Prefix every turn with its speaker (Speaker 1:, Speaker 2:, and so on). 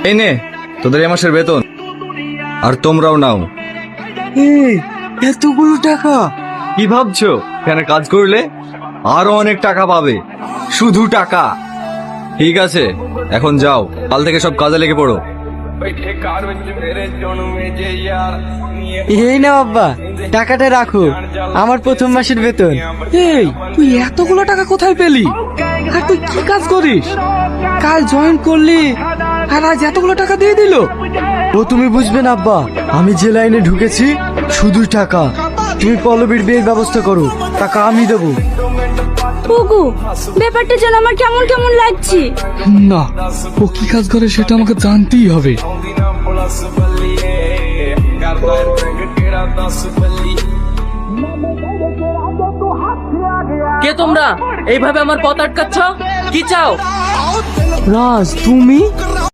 Speaker 1: এই নে তোদের এই মাসের বেতন, আর তোমরাও নাও।
Speaker 2: এই এতগুলো টাকা?
Speaker 1: কি ভাবছো এখানে কাজ করলে আরো অনেক টাকা পাবে? শুধু টাকা। ঠিক আছে এখন যাও, কাল থেকে সব কাজে লেগে পড়ো।
Speaker 2: এই না বাবা, টাকাটা রাখো, আমার প্রথম মাসের বেতন।
Speaker 3: এই তুই এতগুলো টাকা কোথায় পেলি? আর তুই কি কাজ করিস? কাল জয়েন করলি আর আজ এতগুলো টাকা দিয়ে দিল?
Speaker 2: ও তুমি বুঝবে না আব্বা, আমি যে লাইনে ঢুকেছি শুধু টাকা। তুমি পল্লবীর বিয়ের ব্যবস্থা করো, টাকা আমি দেবো।
Speaker 4: ওগো, ব্যাপারটা যেন আমার কেমন কেমন লাগছে।
Speaker 3: না, ও কি কাজ করে সেটা আমাকে জানতেই হবে।
Speaker 5: কে তোমরা এইভাবে আমার পথ আটকাচ্ছ? কি চাও?
Speaker 2: রাজ তুমি?